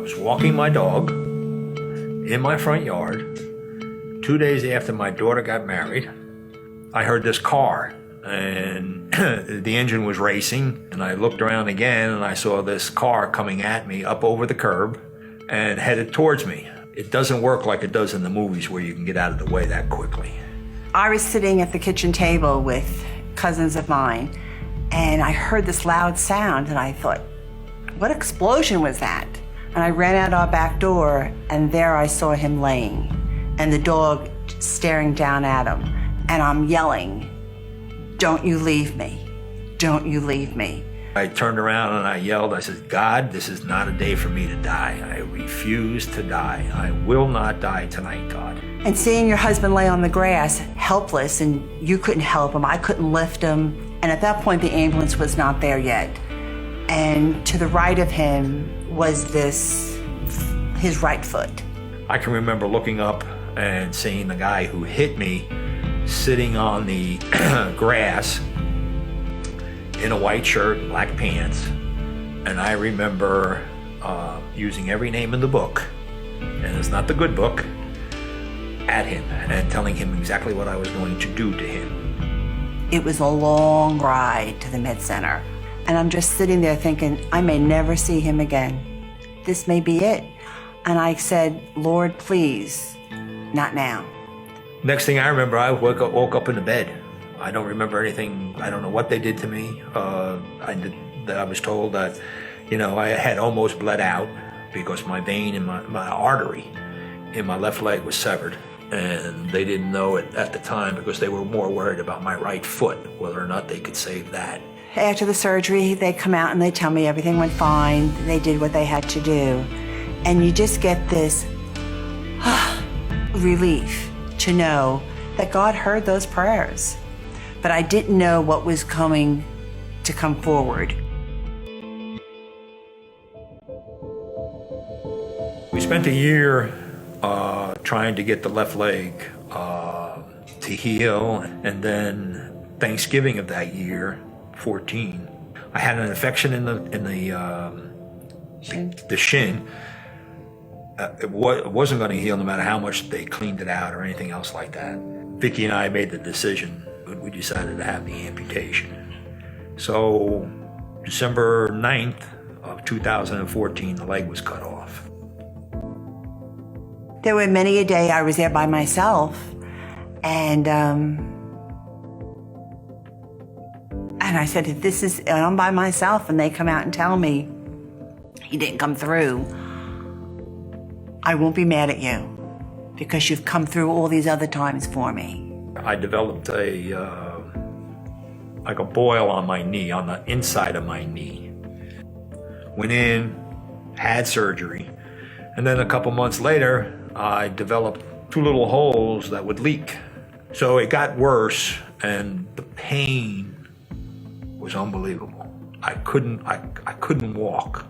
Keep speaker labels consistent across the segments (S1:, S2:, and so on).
S1: was walking my dog in my front yard. 2 days after my daughter got married, I heard this car, and the engine was racing, and I looked around again, and I saw this car coming at me up over the curb and headed towards me. It doesn't work like it does in the movies where you can get out of the way that quickly.
S2: I was sitting at the kitchen table with cousins of mine, and I heard this loud sound, and I thought, what explosion was that? And I ran out our back door, and there I saw him laying, and the dog staring down at him. And I'm yelling, don't you leave me, don't you leave me.
S1: I turned around and I yelled, I said, God, this is not a day for me to die. I refuse to die. I will not die tonight, God.
S2: And seeing your husband lay on the grass, helpless, and you couldn't help him, I couldn't lift him. And at that point, the ambulance was not there yet. And to the right of him was his right foot.
S1: I can remember looking up and seeing the guy who hit me sitting on the grass in a white shirt and black pants. And I remember using every name in the book, and it's not the good book, at him and telling him exactly what I was going to do to him.
S2: It was a long ride to the med center. And I'm just sitting there thinking, I may never see him again. This may be it. And I said, Lord, please, not now.
S1: Next thing I remember, I woke up in the bed. I don't remember anything. I don't know what they did to me. I was told that, I had almost bled out because my vein in my artery in my left leg was severed. And they didn't know it at the time because they were more worried about my right foot, whether or not they could save that.
S2: After the surgery, they come out and they tell me everything went fine. They did what they had to do. And you just get this relief to know that God heard those prayers. But I didn't know what was going to come forward.
S1: We spent a year trying to get the left leg to heal, and then Thanksgiving of that year, 14, I had an infection in the shin. It wasn't going to heal no matter how much they cleaned it out or anything else like that. Vicki and I made the decision when we decided to have the amputation. So December 9th of 2014, the leg was cut off.
S2: There were many a day I was there by myself, and I said, if I'm by myself and they come out and tell me he didn't come through, I won't be mad at you because you've come through all these other times for me.
S1: I developed like a boil on my knee, on the inside of my knee. Went in, had surgery, and then a couple months later, I developed 2 little holes that would leak. So it got worse, and the pain was unbelievable. I couldn't walk.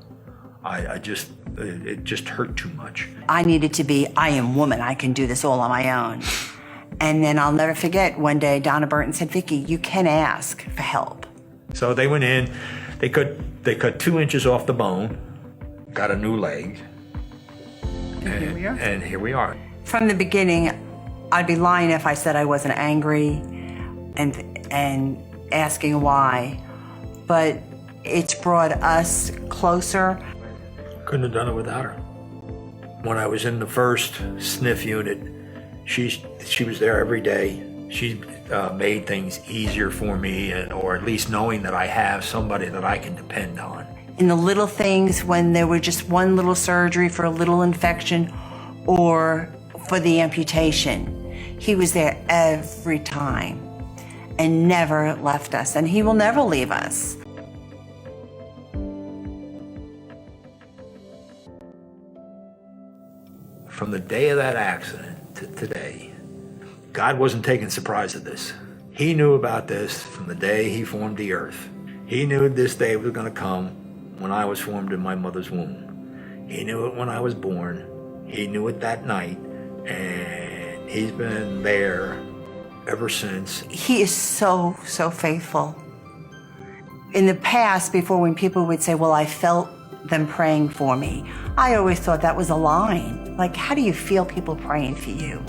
S1: It just hurt too much.
S2: I needed to be, I am woman, I can do this all on my own. And then I'll never forget, one day Donna Burton said, Vicki, you can ask for help.
S1: So they went in, they cut 2 inches off the bone, got a new leg. And here we are.
S2: From the beginning, I'd be lying if I said I wasn't angry and asking why. But it's brought us closer.
S1: Couldn't have done it without her. When I was in the first sniff unit, she was there every day. She made things easier for me, or at least knowing that I have somebody that I can depend on.
S2: In the little things, when there were just one little surgery for a little infection or for the amputation, he was there every time and never left us, and he will never leave us.
S1: From the day of that accident to today, God wasn't taking surprise of this. He knew about this from the day he formed the earth. He knew this day was going to come when I was formed in my mother's womb. He knew it when I was born. He knew it that night, and he's been there ever since.
S2: He is so, so faithful. In the past, before, when people would say, well, I felt them praying for me, I always thought that was a line. Like, how do you feel people praying for you?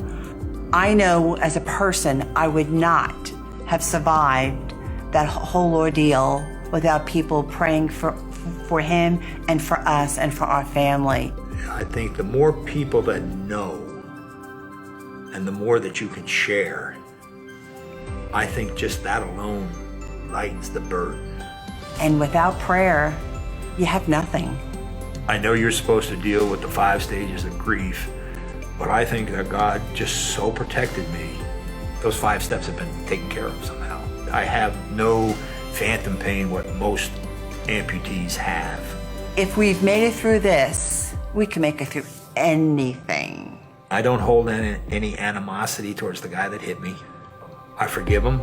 S2: I know as a person, I would not have survived that whole ordeal without people praying for him and for us and for our family.
S1: I think the more people that know and the more that you can share, I think just that alone lightens the burden.
S2: And without prayer, you have nothing.
S1: I know you're supposed to deal with the 5 stages of grief, but I think that God just so protected me. Those 5 steps have been taken care of somehow. I have no phantom pain what most amputees have.
S2: If we've made it through this, we can make it through anything.
S1: I don't hold any animosity towards the guy that hit me. I forgive him.